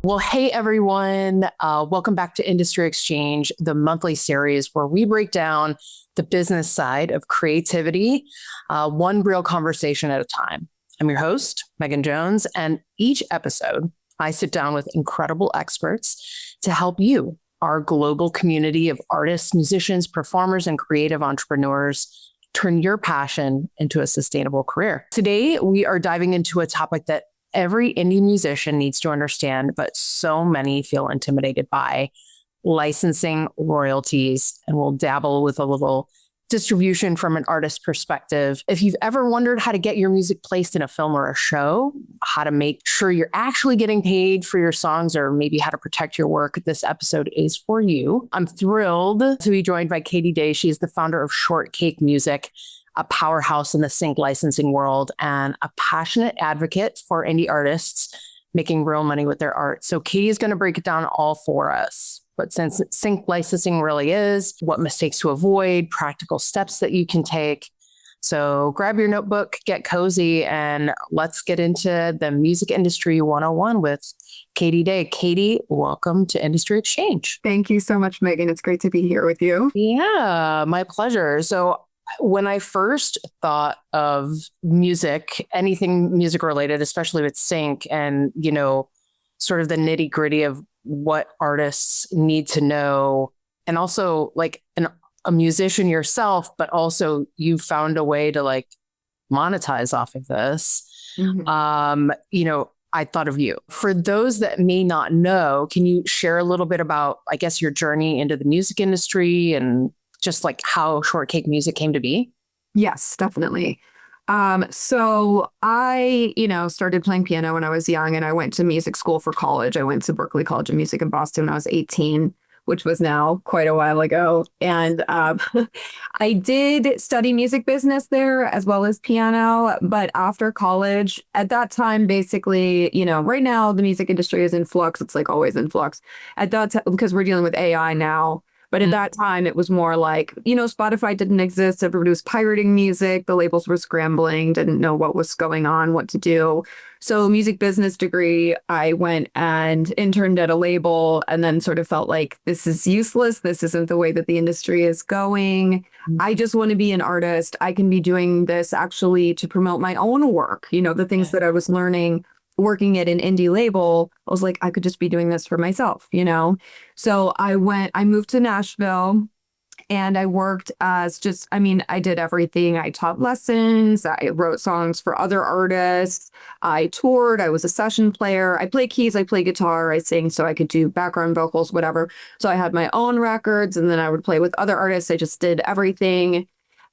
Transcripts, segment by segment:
Well, hey, everyone. Welcome back to Industry Exchange, the monthly series where we break down the business side of creativity, one real conversation at a time. I'm your host, Meghan Jones, and each episode, I sit down with incredible experts to help you, our global community of artists, musicians, performers, and creative entrepreneurs, turn your passion into a sustainable career. Today, we are diving into a topic that every indie musician needs to understand, but so many feel intimidated by: licensing, royalties, and we'll dabble with a little distribution from an artist's perspective. If you've ever wondered how to get your music placed in a film or a show, how to make sure you're actually getting paid for your songs, or maybe how to protect your work, this episode is for you. I'm thrilled to be joined by Katie Day. She's the founder of Shortcake Music, a powerhouse in the sync licensing world, and a passionate advocate for indie artists making real money with their art. So Katie is going to break it down all for us. What sync licensing really is, what mistakes to avoid, practical steps that you can take. So grab your notebook, get cozy, and let's get into the music industry 101 with Katie Day. Katie, welcome to Industry Exchange. Thank you so much, Meghan. It's great to be here with you. Yeah, my pleasure. So when I first thought of music, anything music related, especially with sync and, sort of the nitty gritty of what artists need to know, and also like a musician yourself, but also you found a way to like monetize off of this. Mm-hmm. I thought of you. For those that may not know, can you share a little bit about, I guess, your journey into the music industry and just like how Shortcake Music came to be? Yes, definitely. So I, started playing piano when I was young, and I went to music school for college. I went to Berklee College of Music in Boston when I was 18, which was now quite a while ago. And I did study music business there as well as piano. But after college, at that time, basically, right now the music industry is in flux. It's like always in flux at that time because we're dealing with AI now. But at that time, it was more like, Spotify didn't exist. Everybody was pirating music. The labels were scrambling, didn't know what was going on, what to do. So music business degree, I went and interned at a label and then sort of felt like this is useless. This isn't the way that the industry is going. I just want to be an artist. I can be doing this actually to promote my own work. The things that I was learning working at an indie label, I was like, I could just be doing this for myself, So I moved to Nashville and I worked as I did everything. I taught lessons. I wrote songs for other artists. I toured. I was a session player. I play keys. I play guitar. I sing, so I could do background vocals, whatever. So I had my own records and then I would play with other artists. I just did everything.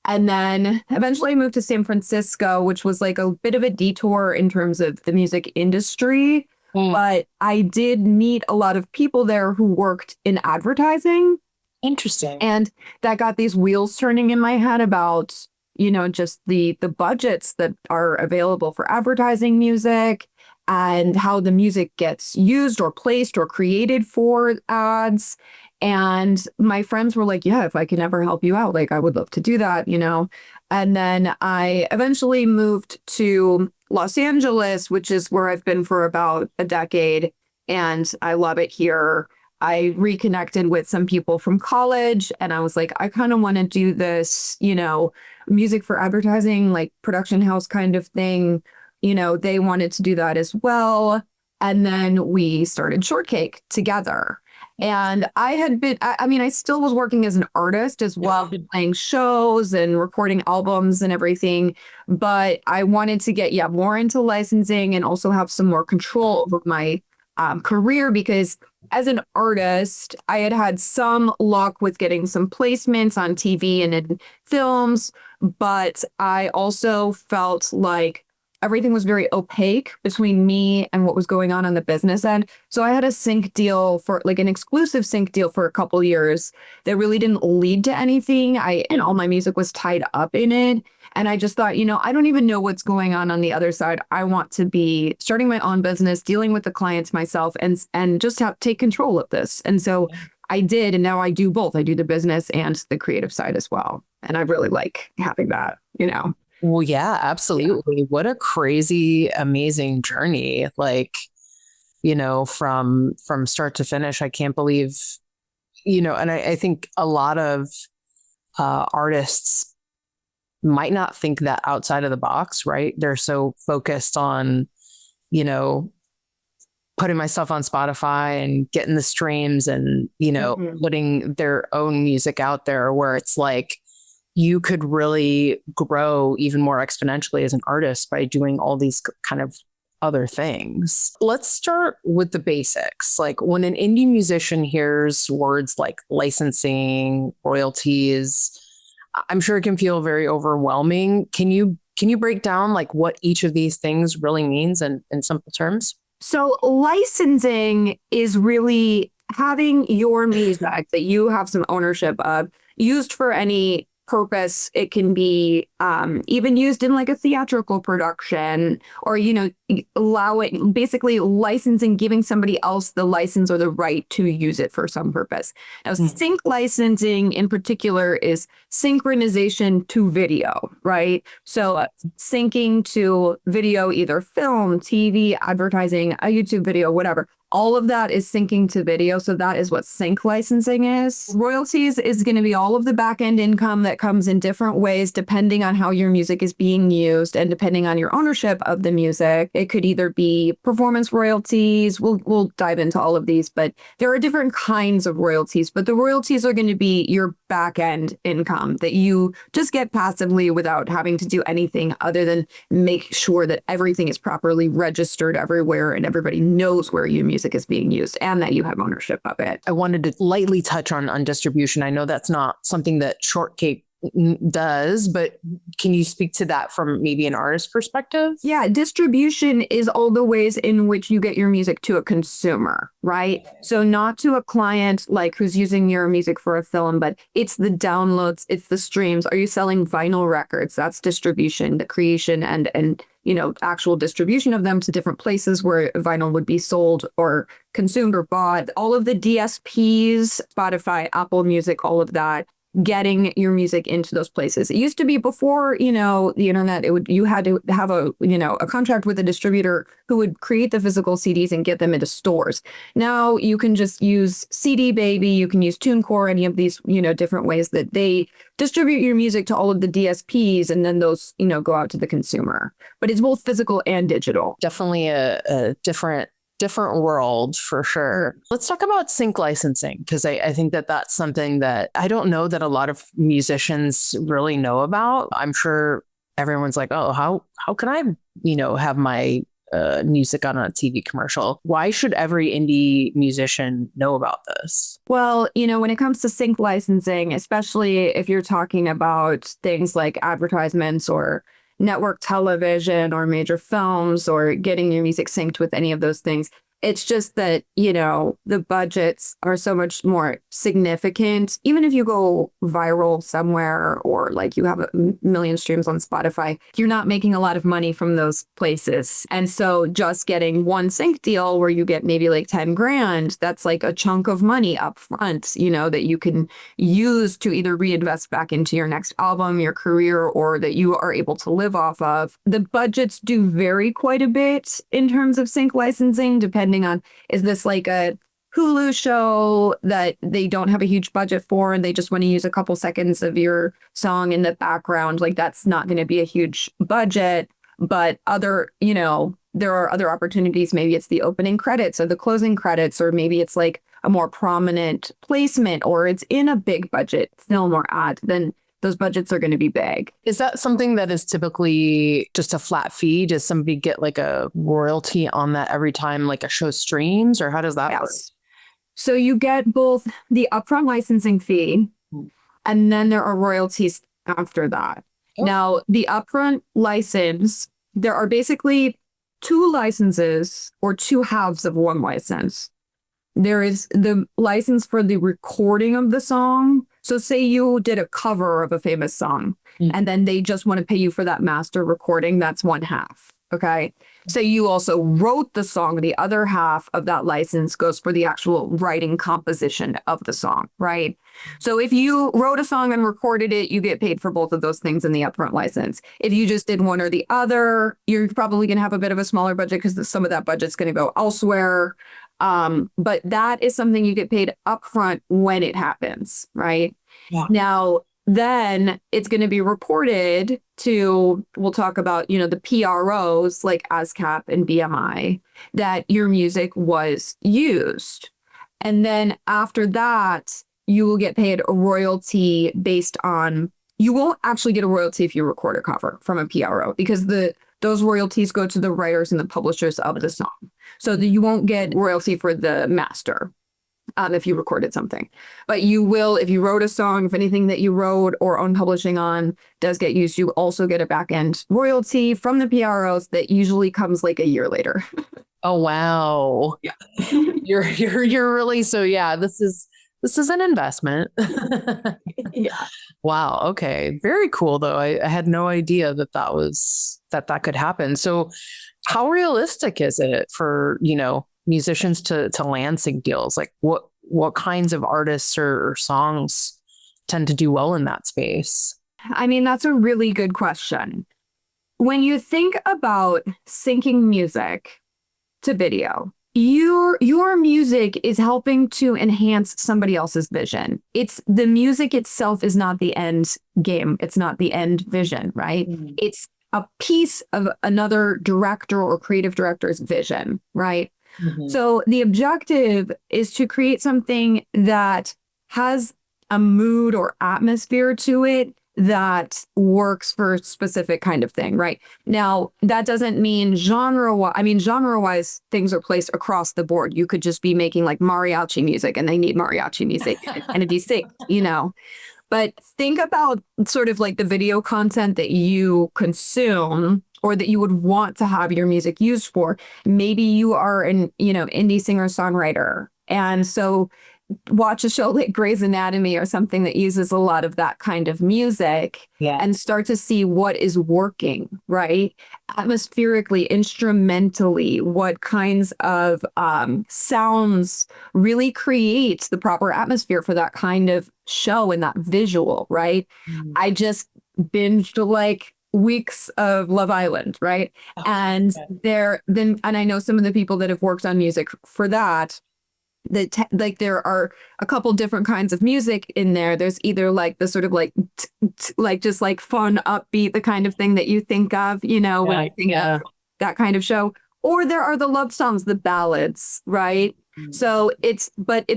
And then eventually I moved to San Francisco, which was like a bit of a detour in terms of the music industry. But I did meet a lot of people there who worked in advertising. Interesting. And that got these wheels turning in my head about, just the budgets that are available for advertising music and how the music gets used or placed or created for ads. And my friends were like, yeah, if I can ever help you out, like, I would love to do that, And then I eventually moved to Los Angeles, which is where I've been for about a decade. And I love it here. I reconnected with some people from college and I was like, I kind of want to do this, music for advertising, like production house kind of thing. They wanted to do that as well. And then we started Shortcake together. And I still was working as an artist as well, playing shows and recording albums and everything. But I wanted to get, more into licensing and also have some more control over my career, because as an artist, I had some luck with getting some placements on TV and in films. But I also felt like everything was very opaque between me and what was going on the business end. So I had a sync deal for like an exclusive sync deal for a couple years that really didn't lead to anything. And all my music was tied up in it. And I just thought, I don't even know what's going on the other side. I want to be starting my own business, dealing with the clients myself, and just take control of this. And so I did. And now I do both. I do the business and the creative side as well. And I really like having that. Well, yeah, absolutely. Yeah. What a crazy, amazing journey. Like, from start to finish. I can't believe, and I think a lot of artists might not think that outside of the box, right? They're so focused on, you know, putting myself on Spotify and getting the streams and, putting their own music out there, where it's like you could really grow even more exponentially as an artist by doing all these kind of other things. Let's start with the basics. Like when an indie musician hears words like licensing, royalties, I'm sure it can feel very overwhelming. Can you break down like what each of these things really means in simple terms? So licensing is really having your music that you have some ownership of used for any purpose. It can be even used in like a theatrical production, or allowing, basically licensing, giving somebody else the license or the right to use it for some purpose. Now, sync licensing in particular is synchronization to video, right? So syncing to video, either film, TV, advertising, a YouTube video, whatever. All of that is syncing to video. So that is what sync licensing is. Royalties is going to be all of the back end income that comes in different ways, depending on how your music is being used and depending on your ownership of the music. It could either be performance royalties. We'll dive into all of these, but there are different kinds of royalties. But the royalties are going to be your back end income that you just get passively without having to do anything other than make sure that everything is properly registered everywhere and everybody knows where your music is being used and that you have ownership of it. I wanted to lightly touch on distribution. I know that's not something that Shortcake does, but can you speak to that from maybe an artist perspective? Yeah, distribution is all the ways in which you get your music to a consumer, right? So not to a client like who's using your music for a film, but it's the downloads, it's the streams. Are you selling vinyl records? That's distribution, the creation and actual distribution of them to different places where vinyl would be sold or consumed or bought. All of the DSPs, Spotify, Apple Music, all of that, getting your music into those places. It used to be before, the internet, you had to have a contract with a distributor who would create the physical CDs and get them into stores. Now you can just use CD Baby, you can use TuneCore, any of these, different ways that they distribute your music to all of the DSPs, and then those, go out to the consumer. But it's both physical and digital. Definitely a different world for sure. Let's talk about sync licensing, because I think that that's something that I don't know that a lot of musicians really know about. I'm sure everyone's like, oh, how can I, have my music on a TV commercial? Why should every indie musician know about this? Well, when it comes to sync licensing, especially if you're talking about things like advertisements or network television or major films or getting your music synced with any of those things, it's just that, the budgets are so much more significant. Even if you go viral somewhere or like you have a million streams on Spotify, you're not making a lot of money from those places. And so just getting one sync deal where you get maybe like 10 grand, that's like a chunk of money up front, that you can use to either reinvest back into your next album, your career, or that you are able to live off of. The budgets do vary quite a bit in terms of sync licensing, depending on, is this like a Hulu show that they don't have a huge budget for and they just want to use a couple seconds of your song in the background? Like, that's not going to be a huge budget. But other, there are other opportunities. Maybe it's the opening credits or the closing credits, or maybe it's like a more prominent placement, or it's in a big budget film or ad. Then those budgets are going to be big. Is that something that is typically just a flat fee? Does somebody get like a royalty on that every time like a show streams, or how does that work? So you get both the upfront licensing fee, and then there are royalties after that. Oh. Now, the upfront license, there are basically two licenses or two halves of one license. There is the license for the recording of the song. So say you did a cover of a famous song and then they just want to pay you for that master recording. That's one half. Okay. Say you also wrote the song, the other half of that license goes for the actual writing composition of the song, right? So if you wrote a song and recorded it, you get paid for both of those things in the upfront license. If you just did one or the other, you're probably going to have a bit of a smaller budget because some of that budget's going to go elsewhere. But that is something you get paid upfront when it happens, right? Yeah. Now, then it's going to be reported to, we'll talk about, the PROs like ASCAP and BMI, that your music was used. And then after that, you will get paid a royalty based on, you won't actually get a royalty if you record a cover from a PRO because those royalties go to the writers and the publishers of the song. So that you won't get royalty for the master. If you recorded something, but you will, if you wrote a song, if anything that you wrote or own publishing on does get used, you also get a back end royalty from the PROs that usually comes like a year later. Oh, wow. Yeah. You're really, so yeah, this is an investment. Yeah. Wow. Okay. Very cool though. I had no idea that could happen. So how realistic is it for, musicians to land sync deals? Like what kinds of artists or songs tend to do well in that space? I mean, that's a really good question. When you think about syncing music to video, your music is helping to enhance somebody else's vision. It's the music itself is not the end game. It's not the end vision, right? Mm-hmm. It's a piece of another director or creative director's vision, right? Mm-hmm. So the objective is to create something that has a mood or atmosphere to it that works for a specific kind of thing, right? Now, that doesn't mean genre-wise, things are placed across the board. You could just be making like mariachi music and they need mariachi music and it'd be sick, But think about sort of like the video content that you consume or that you would want to have your music used for. Maybe you are an, indie singer-songwriter. And so watch a show like Grey's Anatomy or something that uses a lot of that kind of music and start to see what is working, right? Atmospherically, instrumentally, what kinds of sounds really create the proper atmosphere for that kind of show and that visual, right? Mm-hmm. I just binged like weeks of Love Island, right? Oh, and okay. And I know some of the people that have worked on music for that, there are a couple different kinds of music in there. There's either like the sort of like just like fun, upbeat, the kind of thing that you think of, when I think of that kind of show, or there are the love songs, the ballads, right? Mm-hmm. So it's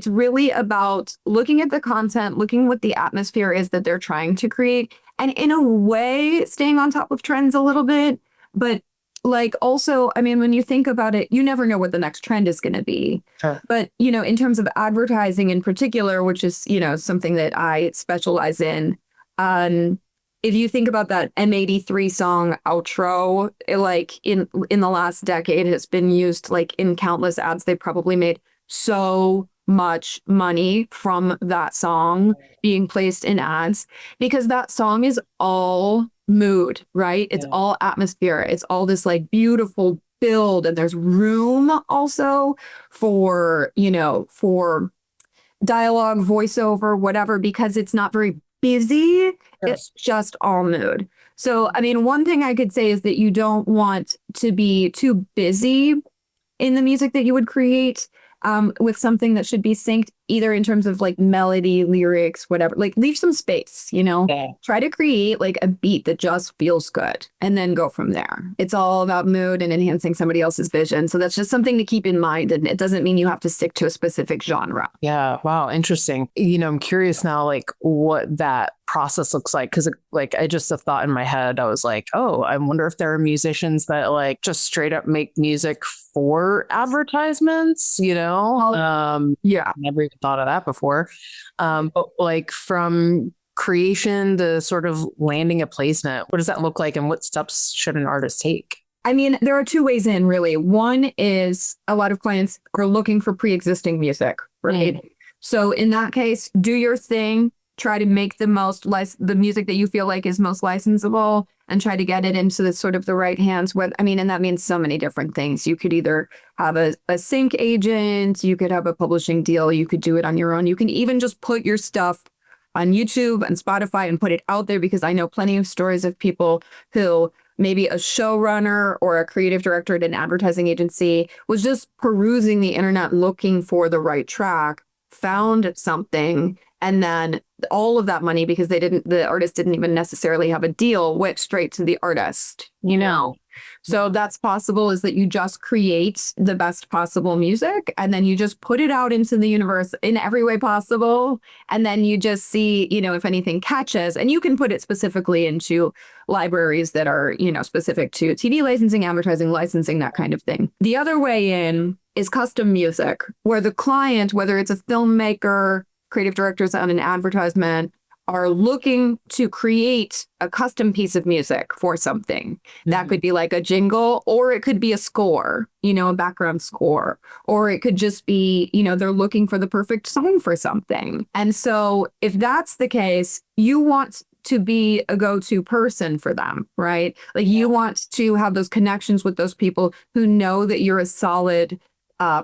really about looking at the content, looking what the atmosphere is that they're trying to create, and in a way staying on top of trends a little bit, but like also, I mean, when you think about it, you never know what the next trend is going to be. Sure. But, in terms of advertising in particular, which is, something that I specialize in, if you think about that M83 song outro, like in the last decade has been used like in countless ads. They probably made so much money from that song being placed in ads because that song is all mood, right? It's all atmosphere. It's all this like beautiful build, and there's room also for, for dialogue, voiceover, whatever, because it's not very busy. It's just all mood. So, I mean, one thing I could say is that you don't want to be too busy in the music that you would create with something that should be synced, either in terms of like melody, lyrics, whatever. Like leave some space, Try to create like a beat that just feels good and then go from there. It's all about mood and enhancing somebody else's vision. So that's just something to keep in mind. And it doesn't mean you have to stick to a specific genre. Yeah. Wow. Interesting. I'm curious now, like what that process looks like. Cause like, I just a thought in my head, I was like, oh, I wonder if there are musicians that like just straight up make music for advertisements, Yeah. Never even thought of that before. But like from creation to sort of landing a placement, what does that look like and what steps should an artist take? I mean, there are two ways in, really. One is a lot of clients are looking for pre-existing music, right? Mm. So in that case, do your thing, try to make the the music that you feel like is most licensable and try to get it into the sort of the right hands. And that means so many different things. You could either have a sync agent, you could have a publishing deal, you could do it on your own. You can even just put your stuff on YouTube and Spotify and put it out there, because I know plenty of stories of people who maybe a showrunner or a creative director at an advertising agency was just perusing the internet looking for the right track, found something, and then all of that money, because the artist didn't even necessarily have a deal, went straight to the artist, you know? So that's possible, is that you just create the best possible music and then you just put it out into the universe in every way possible. And then you just see, if anything catches, and you can put it specifically into libraries that are, specific to TV licensing, advertising licensing, that kind of thing. The other way in is custom music, where the client, whether it's a filmmaker, creative directors on an advertisement, are looking to create a custom piece of music for something. That could be like a jingle, or it could be a score, a background score, or it could just be, they're looking for the perfect song for something. And so if that's the case, you want to be a go-to person for them, right? Like you want to have those connections with those people who know that you're a solid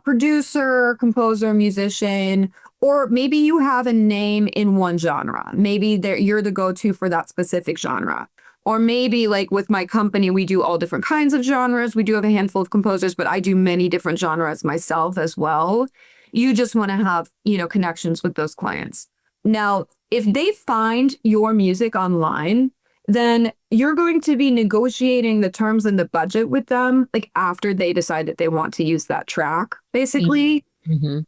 producer, composer, musician, or maybe you have a name in one genre. Maybe you're the go-to for that specific genre. Or maybe like with my company, we do all different kinds of genres. We do have a handful of composers, but I do many different genres myself as well. You just want to have, connections with those clients. Now, if they find your music online, then you're going to be negotiating the terms and the budget with them, like after they decide that they want to use that track, basically. Mm-hmm.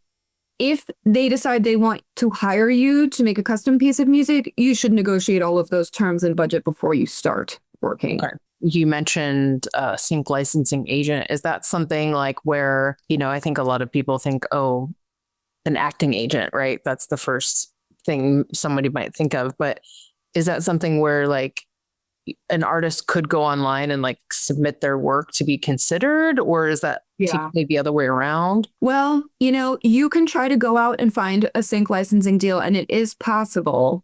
If they decide they want to hire you to make a custom piece of music, you should negotiate all of those terms and budget before you start working. Okay. You mentioned sync licensing agent. Is that something like where, I think a lot of people think, oh, an acting agent, right? That's the first thing somebody might think of. But is that something where like an artist could go online and like submit their work to be considered, or is that typically the other way around? Well, you can try to go out and find a sync licensing deal, and it is possible.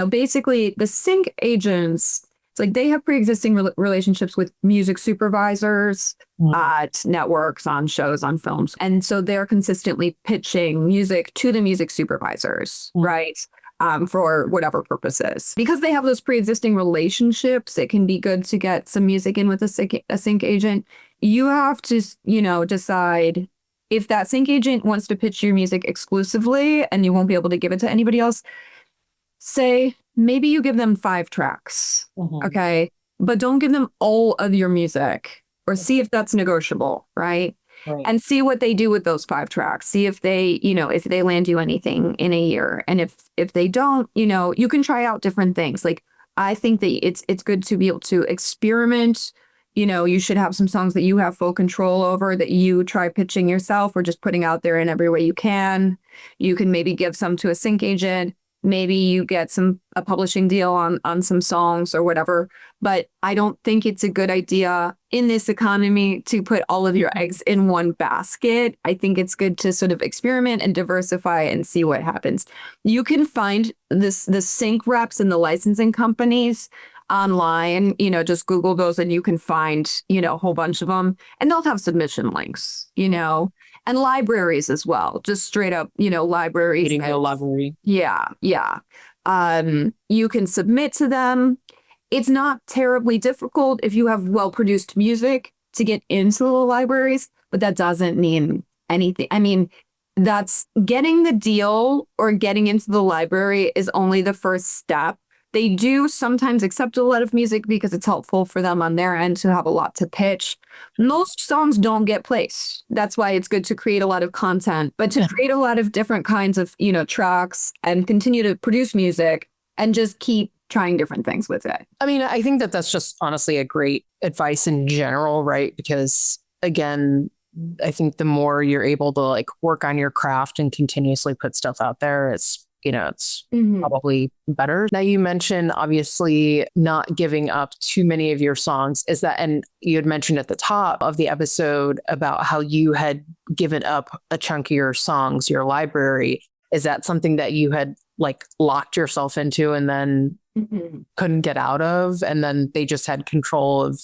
Basically the sync agents, it's like they have pre-existing relationships with music supervisors at networks, on shows, on films. And so they're consistently pitching music to the music supervisors, right? For whatever purposes. Because they have those pre-existing relationships, it can be good to get some music in with a sync agent. You have to, decide if that sync agent wants to pitch your music exclusively and you won't be able to give it to anybody else. Say, maybe you give them 5 tracks, okay? But don't give them all of your music, or see if that's negotiable, right? Right. And see what they do with those 5 tracks. See if they, if they land you anything in a year. And if they don't, you can try out different things. Like, I think that it's good to be able to experiment. You should have some songs that you have full control over, that you try pitching yourself or just putting out there in every way you can. You can maybe give some to a sync agent. Maybe you get a publishing deal on some songs or whatever. But I don't think it's a good idea in this economy to put all of your eggs in one basket. I think it's good to sort of experiment and diversify and see what happens. You can find the sync reps and the licensing companies online, just Google those and you can find, a whole bunch of them, and they'll have submission links, and libraries as well, just straight up, libraries. Getting a library. Yeah. You can submit to them. It's not terribly difficult if you have well-produced music to get into the libraries, but that doesn't mean anything. I mean, that's getting the deal or getting into the library is only the first step. They do sometimes accept a lot of music because it's helpful for them on their end to have a lot to pitch. Most songs don't get placed. That's why it's good to create a lot of content, but to create a lot of different kinds of, tracks and continue to produce music and just keep trying different things with it. I mean, I think that that's just honestly a great advice in general, right? Because again, I think the more you're able to like work on your craft and continuously put stuff out there, it's probably better. Now you mentioned obviously not giving up too many of your songs. Is that, and you had mentioned at the top of the episode about how you had given up a chunk of your songs, your library. Is that something that you had like locked yourself into and then couldn't get out of, and then they just had control of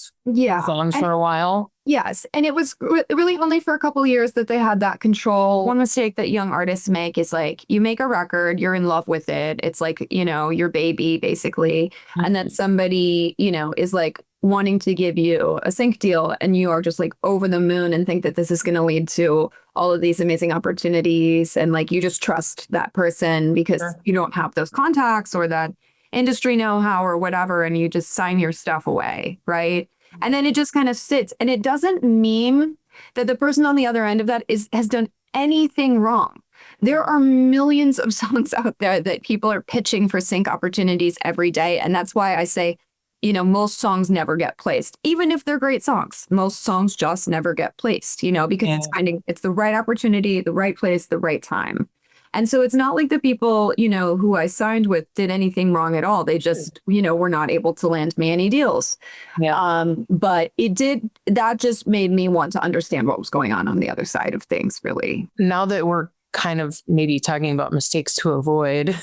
songs for a while. Yes. And it was really only for a couple of years that they had that control. One mistake that young artists make is like, you make a record, you're in love with it. It's like, your baby, basically. And then somebody, is like wanting to give you a sync deal, and you are just like over the moon and think that this is going to lead to all of these amazing opportunities. And like, you just trust that person because you don't have those contacts or that industry know-how or whatever, and you just sign your stuff away, right? And then it just kind of sits. And it doesn't mean that the person on the other end of that has done anything wrong. There are millions of songs out there that people are pitching for sync opportunities every day. And that's why I say, most songs never get placed. Even if they're great songs, most songs just never get placed, because it's the right opportunity, the right place, the right time. And so it's not like the people, who I signed with did anything wrong at all. They just, were not able to land me any deals. Yeah. But that just made me want to understand what was going on the other side of things, really. Now that we're kind of maybe talking about mistakes to avoid,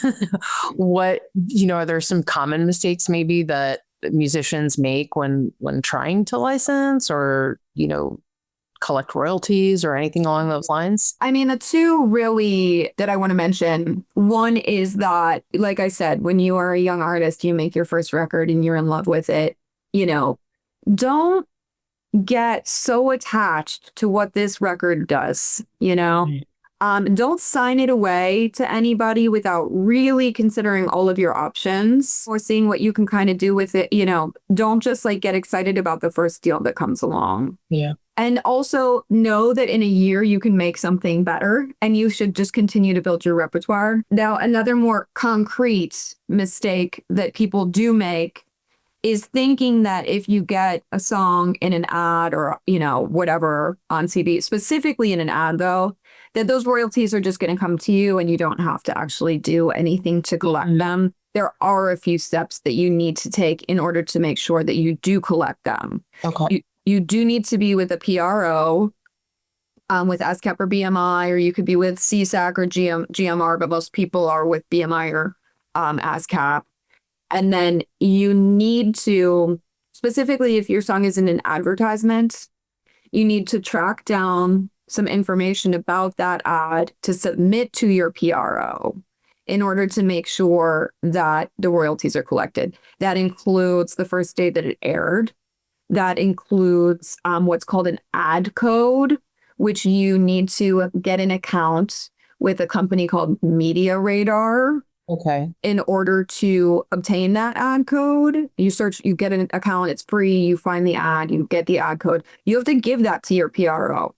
are there some common mistakes maybe that musicians make when trying to license or, collect royalties or anything along those lines? I mean, the two really that I want to mention, one is that, like I said, when you are a young artist, you make your first record and you're in love with it, don't get so attached to what this record does, don't sign it away to anybody without really considering all of your options or seeing what you can kind of do with it. Don't just like get excited about the first deal that comes along. Yeah. And also know that in a year you can make something better, and you should just continue to build your repertoire. Now, another more concrete mistake that people do make is thinking that if you get a song in an ad or, whatever on CD, specifically in an ad though, that those royalties are just going to come to you and you don't have to actually do anything to collect them. There are a few steps that you need to take in order to make sure that you do collect them. Okay. You do need to be with a PRO, with ASCAP or BMI, or you could be with CSAC or GMR, but most people are with BMI or ASCAP. And then you need to, specifically if your song is in an advertisement, you need to track down some information about that ad to submit to your PRO in order to make sure that the royalties are collected. That includes the first day that it aired. That includes what's called an ad code, which you need to get an account with a company called Media Radar. Okay. In order to obtain that ad code, you get an account, it's free, you find the ad, you get the ad code. You have to give that to your PRO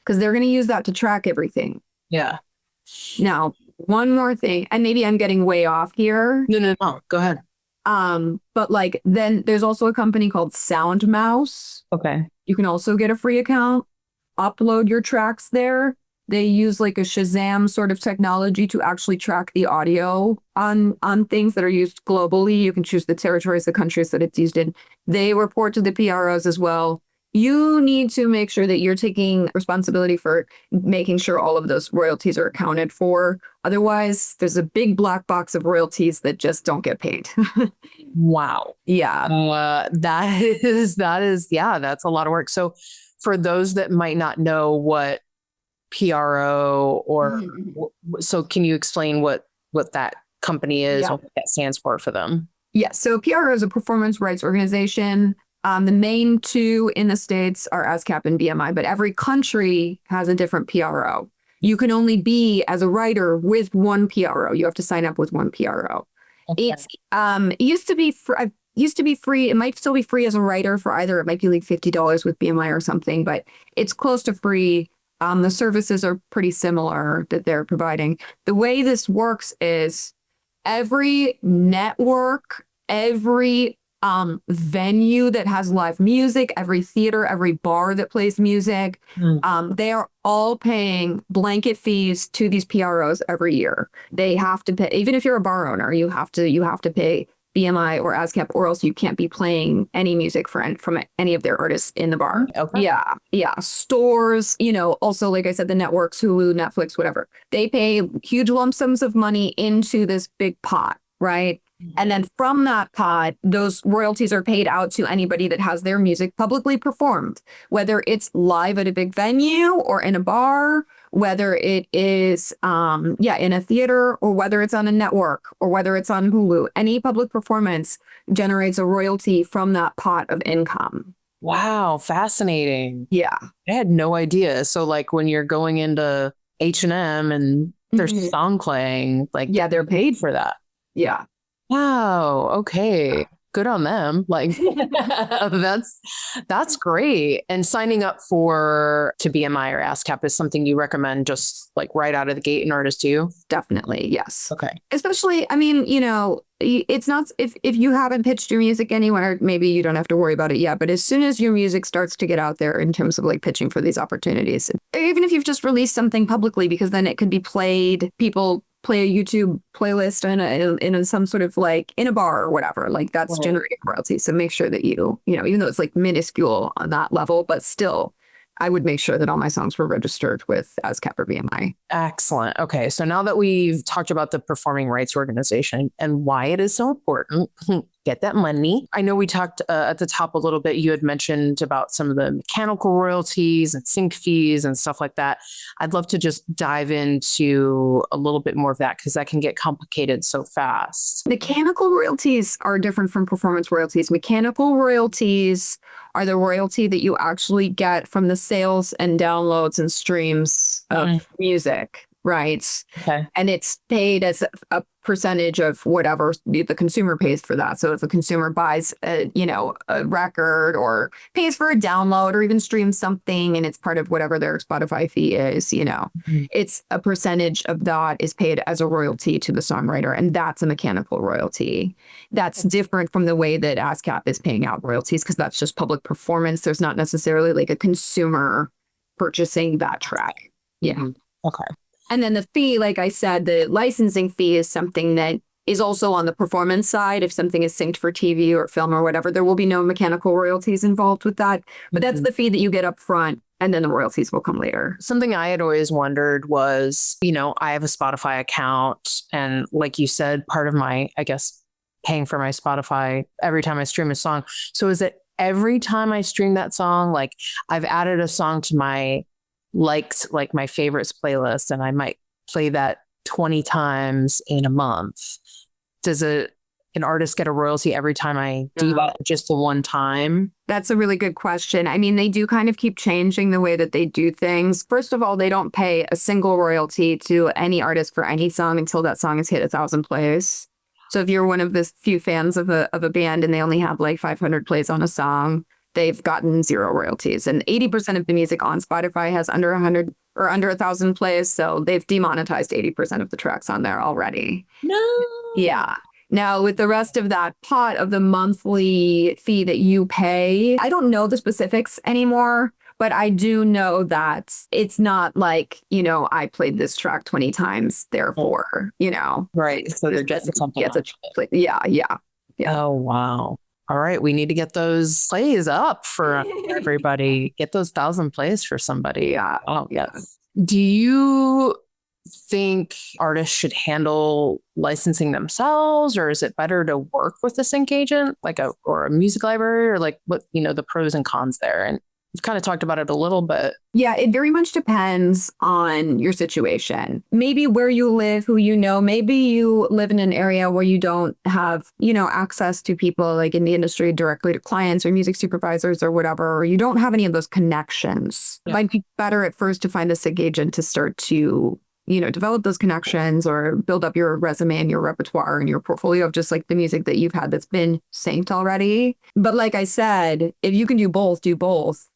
because they're going to use that to track everything. Yeah. Now, one more thing, and maybe I'm getting way off here. No, go ahead. But like then there's also a company called Sound Mouse. Okay. You can also get a free account, upload your tracks there. They use like a Shazam sort of technology to actually track the audio on things that are used globally. You can choose the territories, the countries that it's used in. They report to the PROs as well. You need to make sure that you're taking responsibility for making sure all of those royalties are accounted for. Otherwise, there's a big black box of royalties that just don't get paid. Wow. Yeah. That's a lot of work. So for those that might not know what PRO or so can you explain what that company is, what that stands for them? Yeah. So PRO is a performance rights organization. The main two in the States are ASCAP and BMI, but every country has a different PRO. You can only be as a writer with one PRO. You have to sign up with one PRO. Okay. It used to be free. It might still be free as a writer for either. It might be like $50 with BMI or something, but it's close to free. The services are pretty similar that they're providing. The way this works is every network, every venue that has live music, every theater, every bar that plays music, they are all paying blanket fees to these PROs every year. They have to pay, even if you're a bar owner, you have to pay BMI or ASCAP, or else you can't be playing any music from any of their artists in the bar. Okay. Yeah. Yeah. Stores, also, like I said, the networks, Hulu, Netflix, whatever, they pay huge lump sums of money into this big pot, right? And then from that pot, those royalties are paid out to anybody that has their music publicly performed, whether it's live at a big venue or in a bar, whether it is, in a theater, or whether it's on a network, or whether it's on Hulu. Any public performance generates a royalty from that pot of income. Wow, fascinating. Yeah. I had no idea. So like when you're going into H&M and there's song playing, like Yeah, they're paid for that. Yeah. Wow. Okay. Good on them. Like that's great. And signing up to BMI or ASCAP is something you recommend just like right out of the gate in order to? Definitely. Yes. Okay. Especially, I mean, it's not, if you haven't pitched your music anywhere, maybe you don't have to worry about it yet. But as soon as your music starts to get out there in terms of like pitching for these opportunities, even if you've just released something publicly, because then it could be played, people play a YouTube playlist in some sort of like in a bar or whatever, like that's generating royalties. So make sure that even though it's like minuscule on that level, but still, I would make sure that all my songs were registered with ASCAP or BMI. Excellent. Okay. So now that we've talked about the performing rights organization and why it is so important, get that money. I know we talked at the top a little bit. You had mentioned about some of the mechanical royalties and sync fees and stuff like that. I'd love to just dive into a little bit more of that because that can get complicated so fast. Mechanical royalties are different from performance royalties. Mechanical royalties are the royalty that you actually get from the sales and downloads and streams of music, right? Okay. And it's paid as a percentage of whatever the consumer pays for that. So if a consumer buys a record or pays for a download or even streams something and it's part of whatever their Spotify fee is, it's a percentage of that is paid as a royalty to the songwriter. And that's a mechanical royalty. That's different from the way that ASCAP is paying out royalties, because that's just public performance. There's not necessarily like a consumer purchasing that track. Yeah. Okay. And then the fee, like I said, the licensing fee is something that is also on the performance side. If something is synced for TV or film or whatever, there will be no mechanical royalties involved with that. But that's the fee that you get up front, and then the royalties will come later. Something I had always wondered was, I have a Spotify account. And like you said, part of my, I guess, paying for my Spotify every time I stream a song. So is it every time I stream that song, like I've added a song to my like my favorites playlist and I might play that 20 times in a month. Does an artist get a royalty every time I do that, just the one time? That's a really good question. I mean, they do kind of keep changing the way that they do things. First of all, they don't pay a single royalty to any artist for any song until that song has hit 1,000 plays. So if you're one of the few fans of a band and they only have like 500 plays on a song, they've gotten 0 royalties. And 80% of the music on Spotify has under 100 or under 1,000 plays. So they've demonetized 80% of the tracks on there already. No. Yeah. Now, with the rest of that pot of the monthly fee that you pay, I don't know the specifics anymore, but I do know that it's not like, I played this track 20 times, therefore, Right. So they're getting something. Yeah. Oh, wow. All right, we need to get those plays up for everybody. Get those 1,000 plays for somebody. Oh, yes. Do you think artists should handle licensing themselves, or is it better to work with a sync agent, or a music library, or like what, the pros and cons there? And we've kind of talked about it a little bit. Yeah, it very much depends on your situation. Maybe where you live, who you know. Maybe you live in an area where you don't have, access to people like in the industry directly to clients or music supervisors or whatever, or you don't have any of those connections. It might be better at first to find a sync agent to start to, develop those connections or build up your resume and your repertoire and your portfolio of just like the music that you've had that's been synced already. But like I said, if you can do both, do both.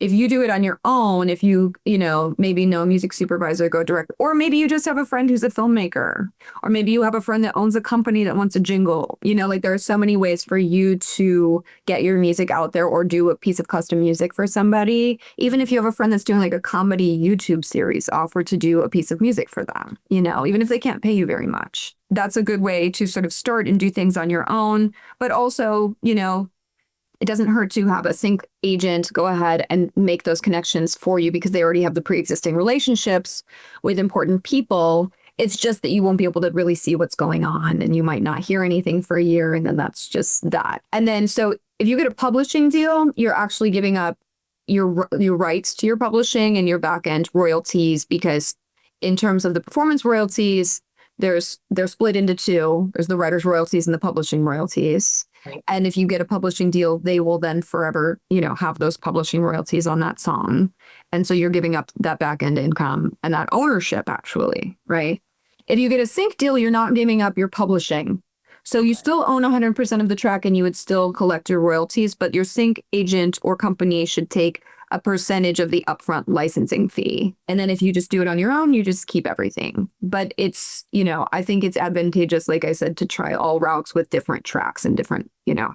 If you do it on your own, if you, maybe know a music supervisor, go direct, or maybe you just have a friend who's a filmmaker, or maybe you have a friend that owns a company that wants a jingle, there are so many ways for you to get your music out there or do a piece of custom music for somebody. Even if you have a friend that's doing like a comedy YouTube series, offer to do a piece of music for them, even if they can't pay you very much. that's a good way to sort of start and do things on your own. But also, it doesn't hurt to have a sync agent go ahead and make those connections for you because they already have the pre-existing relationships with important people. It's just that you won't be able to really see what's going on and you might not hear anything for a year. And then that's just that. And then, so if you get a publishing deal, you're actually giving up your rights to your publishing and your back end royalties, because in terms of the performance royalties, they're split into two. There's the writer's royalties and the publishing royalties. Right. And if you get a publishing deal, they will then forever, have those publishing royalties on that song. And so you're giving up that back end income and that ownership, actually, right? If you get a sync deal, you're not giving up your publishing. So you still own 100% of the track and you would still collect your royalties, but your sync agent or company should take a percentage of the upfront licensing fee. And then if you just do it on your own, you just keep everything. But it's, I think it's advantageous, like I said, to try all routes with different tracks and different,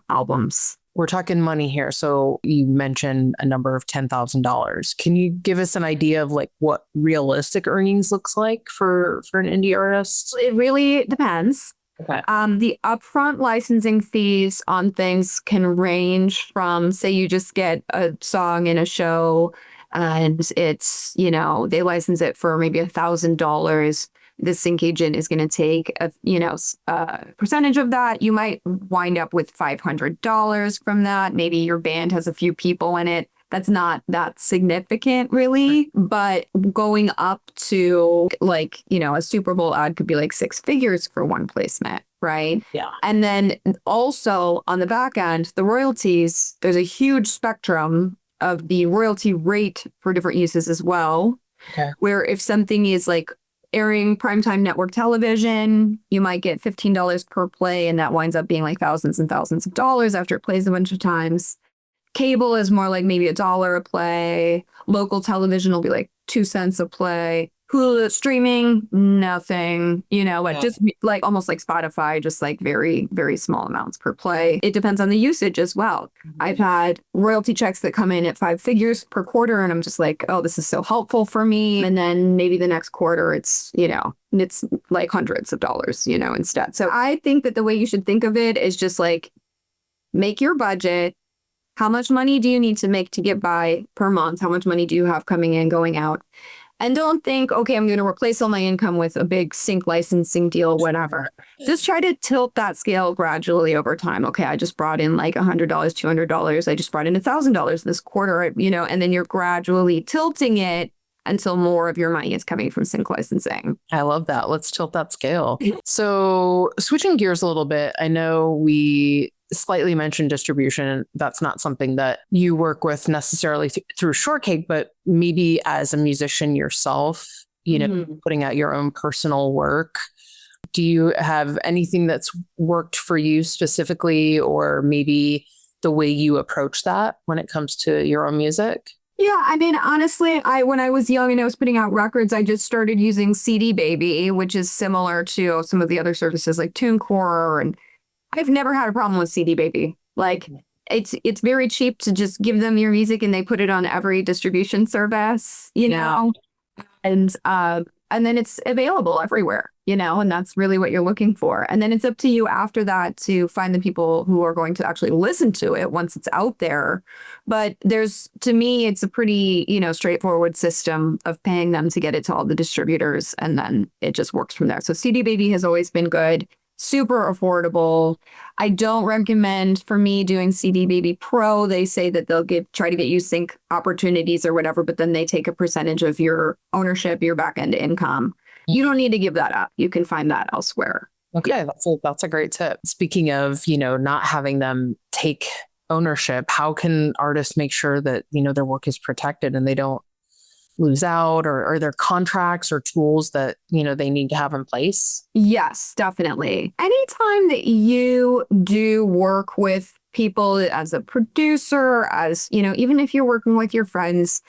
albums. We're talking money here. So you mentioned a number of $10,000. Can you give us an idea of like what realistic earnings looks like for an indie artist? It really depends. Okay. The upfront licensing fees on things can range from, say, you just get a song in a show and it's, they license it for maybe $1,000. The sync agent is going to take a percentage of that. You might wind up with $500 from that. Maybe your band has a few people in it. That's not that significant, really. But going up to a Super Bowl ad could be like 6 figures for one placement, right? Yeah. And then also on the back end, the royalties, there's a huge spectrum of the royalty rate for different uses as well. Okay. Where if something is like airing primetime network television, you might get $15 per play, and that winds up being like thousands and thousands of dollars after it plays a bunch of times. Cable is more like maybe $1 a play. Local television will be like 2 cents a play. Hulu streaming, nothing, just like almost like Spotify, just like very, very small amounts per play. It depends on the usage as well. Mm-hmm. I've had royalty checks that come in at 5 figures per quarter, and I'm just like, oh, this is so helpful for me. And then maybe the next quarter, it's like hundreds of dollars, instead. So I think that the way you should think of it is just like, make your budget. How much money do you need to make to get by per month? How much money do you have coming in, going out? And don't think, okay, I'm going to replace all my income with a big sync licensing deal, whatever. Just try to tilt that scale gradually over time. Okay, I just brought in like $100, $200. I just brought in $1,000 this quarter, and then you're gradually tilting it until more of your money is coming from sync licensing. I love that. Let's tilt that scale. So switching gears a little bit, I know we slightly mentioned distribution. That's not something that you work with necessarily through Shortcake, but maybe as a musician yourself, putting out your own personal work. Do you have anything that's worked for you specifically, or maybe the way you approach that when it comes to your own music? Yeah, I mean, honestly, when I was young and I was putting out records, I just started using CD Baby, which is similar to some of the other services like TuneCore, and I've never had a problem with CD Baby. Like, it's very cheap to just give them your music and they put it on every distribution service, and then it's available everywhere, and that's really what you're looking for. And then it's up to you after that to find the people who are going to actually listen to it once it's out there. But to me, it's a pretty, straightforward system of paying them to get it to all the distributors, and then it just works from there. So CD Baby has always been good. Super affordable. I don't recommend, for me, doing CD Baby Pro. They say that they'll try to get you sync opportunities or whatever, but then they take a percentage of your ownership, your back end income. You don't need to give that up. You can find that elsewhere. Okay, that's a great tip. Speaking of, not having them take ownership, how can artists make sure that, their work is protected and they don't lose out, or are there contracts or tools that, they need to have in place? Yes, definitely. Anytime that you do work with people as a producer, as, even if you're working with your friends,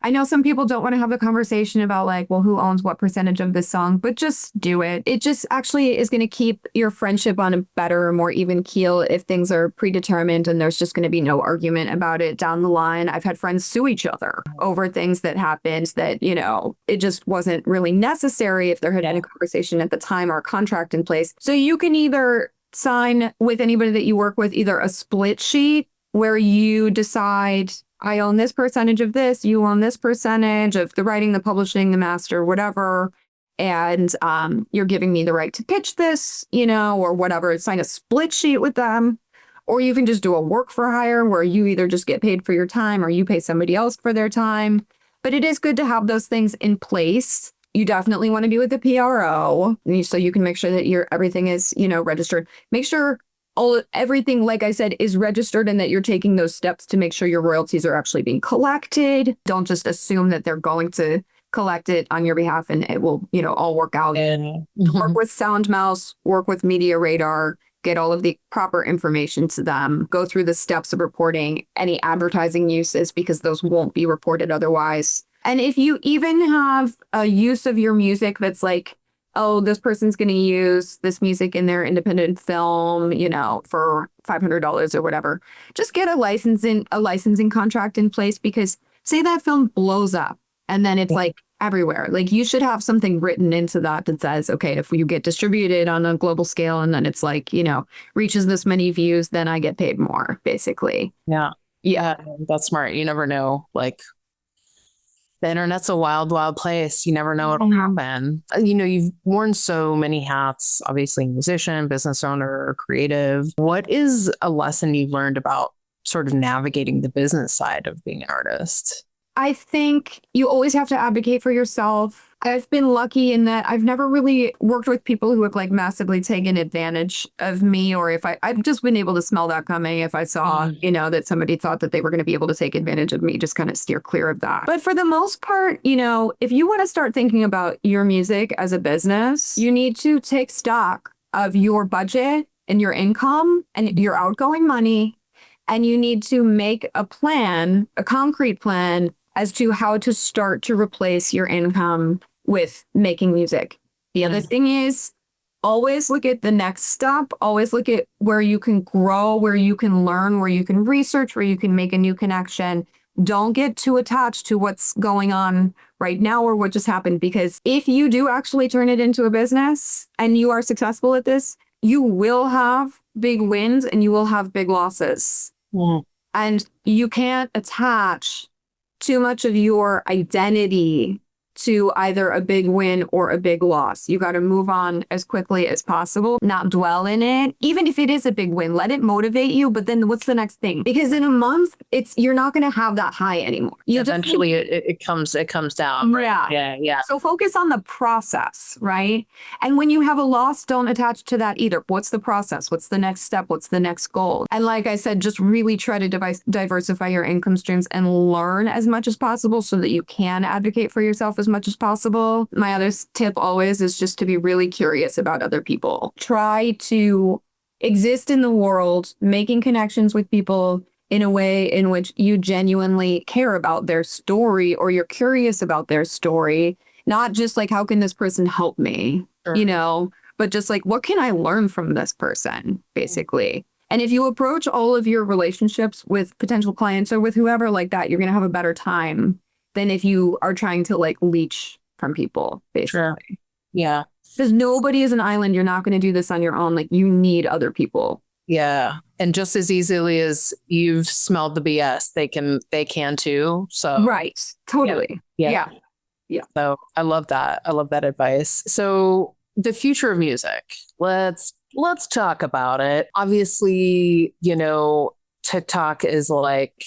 I know some people don't want to have a conversation about like, well, who owns what percentage of this song, but just do it. It just actually is going to keep your friendship on a better, more even keel if things are predetermined and there's just going to be no argument about it down the line. I've had friends sue each other over things that happened that, you know, it just wasn't really necessary if there had been a conversation at the time or a contract in place. So you can either sign with anybody that you work with, either a split sheet where you decide, I own this percentage of this, you own this percentage of the writing, the publishing, the master, whatever. And you're giving me the right to pitch this, you know, or whatever. Sign a split sheet with them. Or you can just do a work for hire where you either just get paid for your time or you pay somebody else for their time. But it is good to have those things in place. You definitely want to be with the PRO so you can make sure that everything is, you know, registered. Make sure everything, like I said, is registered and that you're taking those steps to make sure your royalties are actually being collected. Don't just assume that they're going to collect it on your behalf and it will, you know, all work out. And work with SoundMouse, work with Media Radar, get all of the proper information to them, go through the steps of reporting any advertising uses because those won't be reported otherwise. And if you even have a use of your music that's like, oh, this person's going to use this music in their independent film, you know, for $500 or whatever. Just get a licensing contract in place because say that film blows up and then it's like everywhere. Like you should have something written into that says, okay, if you get distributed on a global scale and then it's like, you know, reaches this many views, then I get paid more, basically. Yeah. Yeah, that's smart. You never know, like the internet's a wild, wild place. You never know what'll happen. You know, you've worn so many hats, obviously musician, business owner, creative. What is a lesson you've learned about sort of navigating the business side of being an artist? I think you always have to advocate for yourself. I've been lucky in that I've never really worked with people who have like massively taken advantage of me, or if I've just been able to smell that coming. If I saw, you know, that somebody thought that they were going to be able to take advantage of me, just kind of steer clear of that. But for the most part, you know, if you want to start thinking about your music as a business, you need to take stock of your budget and your income and your outgoing money. And you need to make a plan, a concrete plan as to how to start to replace your income with making music. The other thing is always look at the next step, always look at where you can grow, where you can learn, where you can research, where you can make a new connection. Don't get too attached to what's going on right now or what just happened, because if you do actually turn it into a business and you are successful at this, you will have big wins and you will have big losses. And you can't attach too much of your identity to either a big win or a big loss. You got to move on as quickly as possible, not dwell in it. Even if it is a big win, let it motivate you. But then what's the next thing? Because in a month, you're not going to have that high anymore. Eventually it comes down. Right? Yeah. So focus on the process, right? And when you have a loss, don't attach to that either. What's the process? What's the next step? What's the next goal? And like I said, just really try to diversify your income streams and learn as much as possible so that you can advocate for yourself as much as possible. My other tip always is just to be really curious about other people. Try to exist in the world, making connections with people in a way in which you genuinely care about their story or you're curious about their story. Not just like, how can this person help me? Sure. You know, but just like, what can I learn from this person, basically? And if you approach all of your relationships with potential clients or with whoever like that, you're going to have a better time than if you are trying to like leech from people, basically. Sure. Yeah. Because nobody is an island. You're not going to do this on your own. Like, you need other people. Yeah. And just as easily as you've smelled the BS, they can too. So right. Totally. Yeah. So I love that. I love that advice. So the future of music, let's talk about it. Obviously, you know, TikTok is like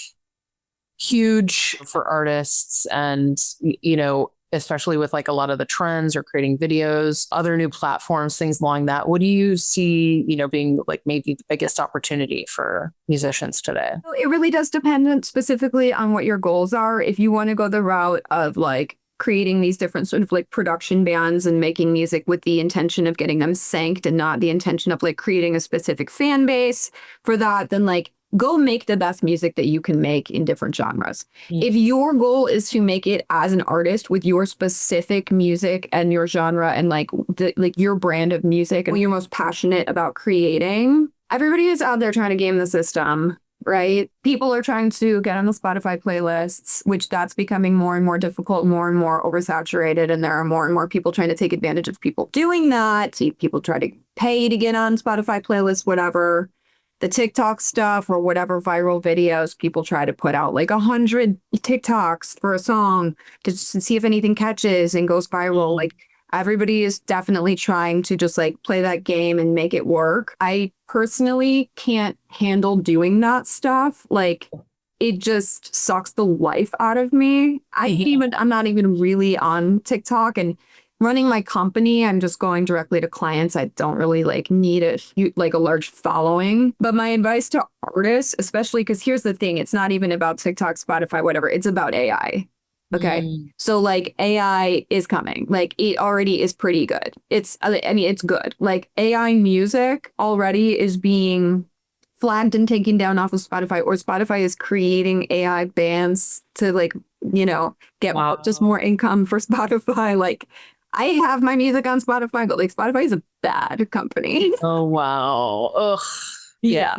huge for artists, and, you know, especially with like a lot of the trends or creating videos, other new platforms, things along that. What do you see, you know, being like maybe the biggest opportunity for musicians today? It really does depend specifically on what your goals are. If you want to go the route of like creating these different sort of like production bands and making music with the intention of getting them synced and not the intention of like creating a specific fan base for that, then like go make the best music that you can make in different genres. Mm. If your goal is to make it as an artist with your specific music and your genre and like your brand of music and what you're most passionate about creating, everybody is out there trying to game the system, right? People are trying to get on the Spotify playlists, which that's becoming more and more difficult, more and more oversaturated. And there are more and more people trying to take advantage of people doing that. See, people try to pay to get on Spotify playlists, whatever. The TikTok stuff or whatever viral videos, people try to put out like 100 TikToks for a song to see if anything catches and goes viral. Like everybody is definitely trying to just like play that game and make it work. I personally can't handle doing that stuff. Like it just sucks the life out of me. I'm not even really on TikTok, and running my company, I'm just going directly to clients. I don't really like need a large following. But my advice to artists, especially because here's the thing, it's not even about TikTok, Spotify, whatever. It's about AI. Okay. So like AI is coming. Like it already is pretty good. It's good. Like AI music already is being flagged and taken down off of Spotify, or Spotify is creating AI bands to like, get just more income for Spotify. Like I have my music on Spotify, but like Spotify is a bad company. Oh, wow. Ugh. Yeah.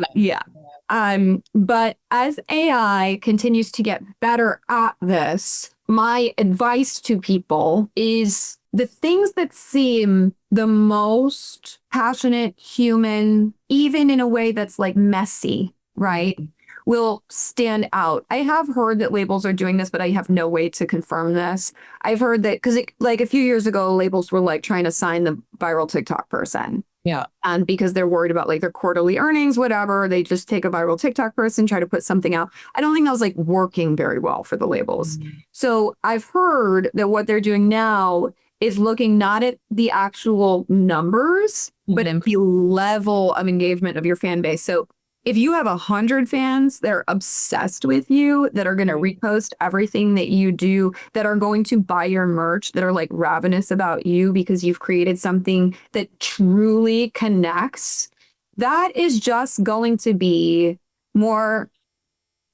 But as AI continues to get better at this, my advice to people is the things that seem the most passionate, human, even in a way that's like messy, right, will stand out. I have heard that labels are doing this, but I have no way to confirm this. I've heard that because like a few years ago, labels were like trying to sign the viral TikTok person. Yeah. And because they're worried about like their quarterly earnings, whatever, they just take a viral TikTok person, try to put something out. I don't think that was like working very well for the labels. So I've heard that what they're doing now is looking not at the actual numbers, but at the level of engagement of your fan base. So if you have 100 fans that are obsessed with you, that are going to repost everything that you do, that are going to buy your merch, that are like ravenous about you because you've created something that truly connects, that is just going to be more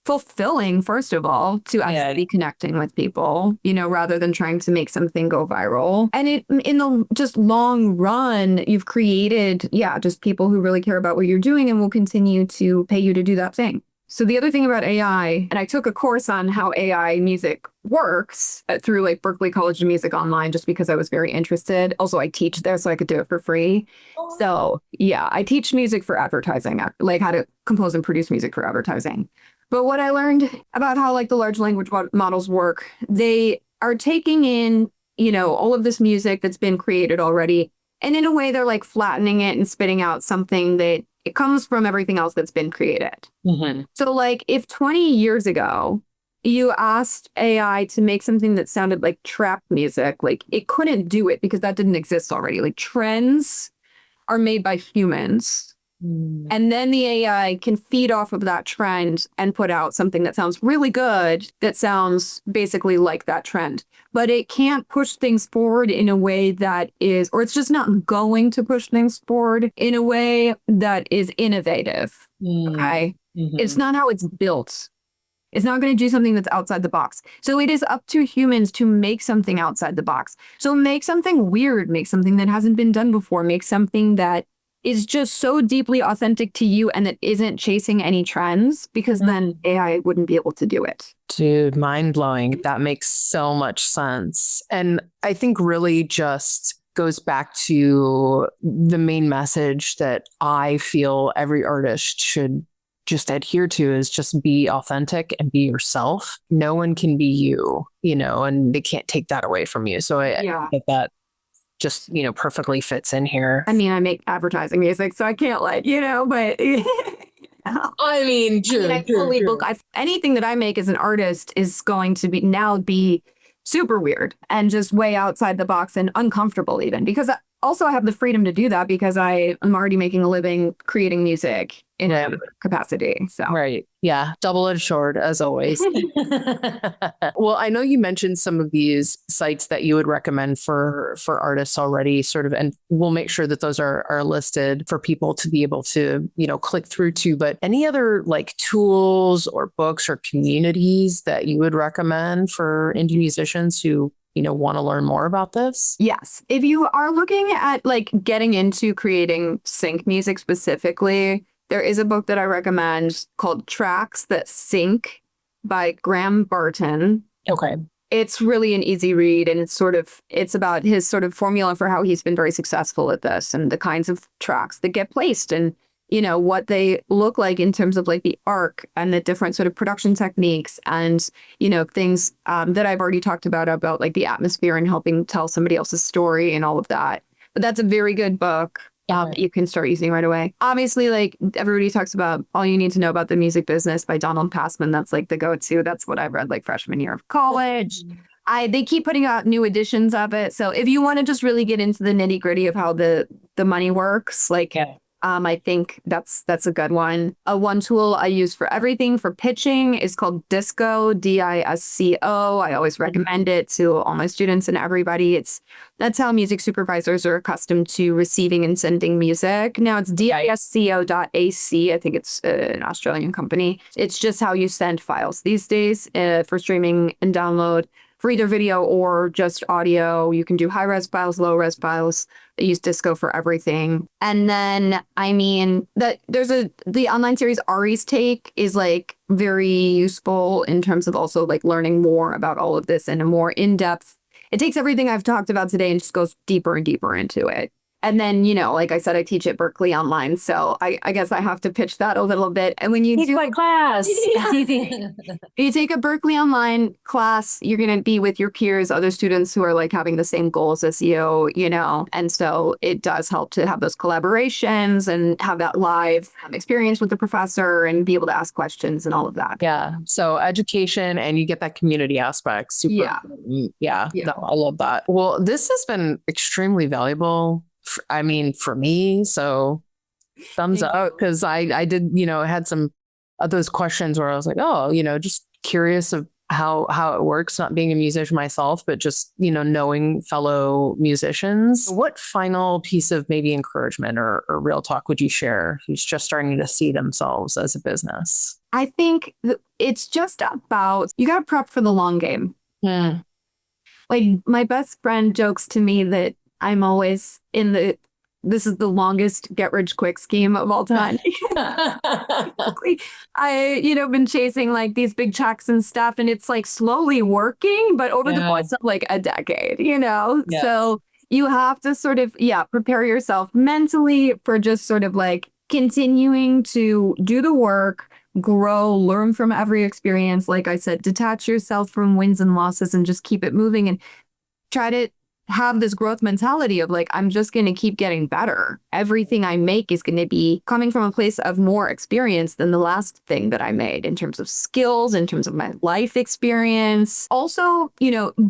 fulfilling, first of all, to actually be connecting with people, rather than trying to make something go viral. And in the just long run, you've created, just people who really care about what you're doing and will continue to pay you to do that thing. So the other thing about AI, and I took a course on how AI music works through like Berklee College of Music online, just because I was very interested. Also, I teach there, so I could do it for free. So I teach music for advertising, like how to compose and produce music for advertising. But what I learned about how like the large language models work, they are taking in, all of this music that's been created already. And in a way, they're like flattening it and spitting out something that it comes from everything else that's been created. So like if 20 years ago, you asked AI to make something that sounded like trap music, like it couldn't do it because that didn't exist already. Like trends are made by humans. And then the AI can feed off of that trend and put out something that sounds really good, that sounds basically like that trend. But it can't push things forward in a way that is, or it's just not going to push things forward in a way that is innovative. Okay. It's not how it's built. It's not going to do something that's outside the box. So it is up to humans to make something outside the box. So make something weird, make something that hasn't been done before, make something that is just so deeply authentic to you and that isn't chasing any trends, because then AI wouldn't be able to do it. Dude, mind blowing. That makes so much sense. And I think really just goes back to the main message that I feel every artist should just adhere to is just be authentic and be yourself. No one can be you, and they can't take that away from you. So I think that just, perfectly fits in here. I mean, I make advertising music, so I can't but I mean, anything that I make as an artist is going to be super weird and just way outside the box and uncomfortable even, because also I have the freedom to do that because I am already making a living creating music in a capacity. So Right. Yeah. Double-edged sword, as always. Well, I know you mentioned some of these sites that you would recommend for artists already, sort of, and we'll make sure that those are listed for people to be able to, click through to. But any other like tools or books or communities that you would recommend for indie musicians who want to learn more about this? yes, if you are looking at like getting into creating sync music specifically, there is a book that I recommend called Tracks That Sync by Graham Barton. Okay. It's really an easy read, and it's about his sort of formula for how he's been very successful at this and the kinds of tracks that get placed and what they look like in terms of like the arc and the different sort of production techniques and things that I've already talked about like the atmosphere and helping tell somebody else's story and all of that. But that's a very good book. You can start using right away. Obviously, like everybody talks about All You Need to Know About the Music Business by Donald Passman. That's like the go-to. That's what I read like freshman year of college. They keep putting out new editions of it. So if you want to just really get into the nitty-gritty of how the money works, like I think that's a good one. One tool I use for everything for pitching is called Disco, DISCO. I always recommend it to all my students and everybody. That's how music supervisors are accustomed to receiving and sending music. Now it's DISCO.ac. I think it's an Australian company. It's just how you send files these days for streaming and download. For either video or just audio, you can do high-res files, low-res files. They use Disco for everything. And then, the online series Ari's Take is like very useful in terms of also like learning more about all of this in a more in-depth. It takes everything I've talked about today and just goes deeper and deeper into it. And then, like I said, I teach at Berkeley online. So I guess I have to pitch that a little bit. And when you do my class, you take a Berkeley online class, you're going to be with your peers, other students who are like having the same goals as you, and so it does help to have those collaborations and have that live experience with the professor and be able to ask questions and all of that. Yeah. So education and you get that community aspect. Super. Yeah. No, I love that. Well, this has been extremely valuable. For me, so thumbs up, because I did, had some of those questions where I was like, oh, just curious of how it works, not being a musician myself, but just, knowing fellow musicians. What final piece of maybe encouragement or real talk would you share who's just starting to see themselves as a business? I think it's just about, you got to prep for the long game. Like my best friend jokes to me that I'm always this is the longest get rich quick scheme of all time. I, been chasing like these big checks and stuff, and it's like slowly working, but over the course of like a decade, So you have to sort of, prepare yourself mentally for just sort of like continuing to do the work, grow, learn from every experience. Like I said, detach yourself from wins and losses and just keep it moving and try to have this growth mentality of like, I'm just going to keep getting better. Everything I make is going to be coming from a place of more experience than the last thing that I made in terms of skills, in terms of my life experience. Also,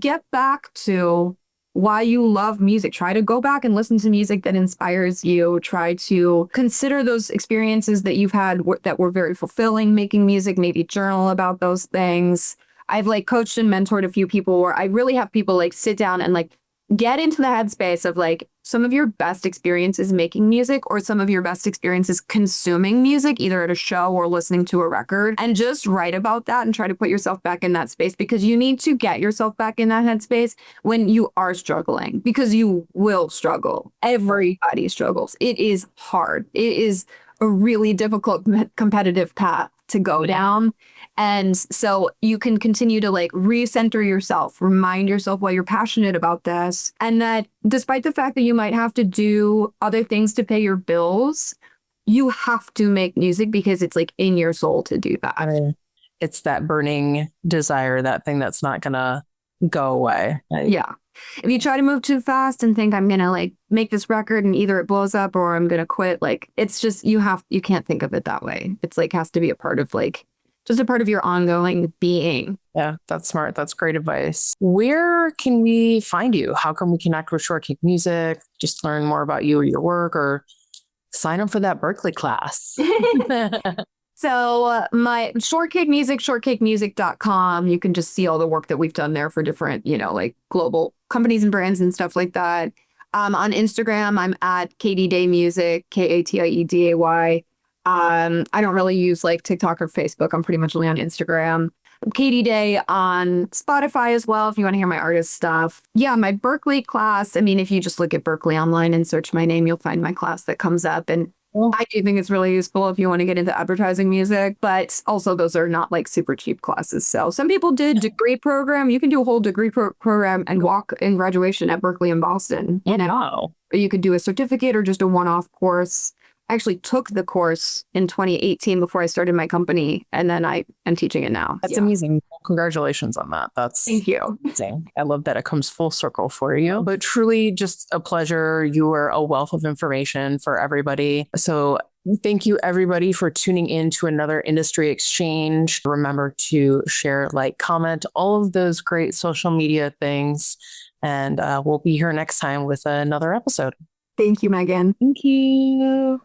get back to why you love music. Try to go back and listen to music that inspires you. Try to consider those experiences that you've had that were very fulfilling making music, maybe journal about those things. I've like coached and mentored a few people where I really have people like sit down and like get into the headspace of like some of your best experiences making music or some of your best experiences consuming music, either at a show or listening to a record, and just write about that and try to put yourself back in that space, because you need to get yourself back in that headspace when you are struggling, because you will struggle. Everybody struggles. It is hard. It is a really difficult competitive path to go down. And so you can continue to like recenter yourself, remind yourself why you're passionate about this. And that despite the fact that you might have to do other things to pay your bills, you have to make music because it's like in your soul to do that. I mean, it's that burning desire, that thing that's not going to go away. Yeah. If you try to move too fast and think I'm going to like make this record and either it blows up or I'm going to quit, like it's just, you can't think of it that way. It's like has to be a part of like, just a part of your ongoing being. Yeah, that's smart. That's great advice. Where can we find you? How can we connect with Short Cake Music? Just learn more about you or your work, or sign up for that Berkeley class. So my Shortcake Music, shortcakemusic.com, you can just see all the work that we've done there for different, like global companies and brands and stuff like that. On Instagram, I'm at Katie Day Music, Katieday. I don't really use like TikTok or Facebook. I'm pretty much only on Instagram. Katie Day on Spotify as well, if you want to hear my artist stuff. Yeah, my Berkeley class. I mean, if you just look at Berkeley online and search my name, you'll find my class that comes up. And I do think it's really useful if you want to get into advertising music, but also those are not like super cheap classes. So some people did degree program. You can do a whole degree program and walk in graduation at Berkeley in Boston. Wow. Or you could do a certificate or just a one-off course. I actually took the course in 2018 before I started my company, and then I am teaching it now. That's amazing. Congratulations on that. Thank you. Amazing. I love that it comes full circle for you, but truly just a pleasure. You are a wealth of information for everybody. So thank you everybody for tuning in to another industry exchange. Remember to share, like, comment, all of those great social media things. And we'll be here next time with another episode. Thank you, Megan. Thank you.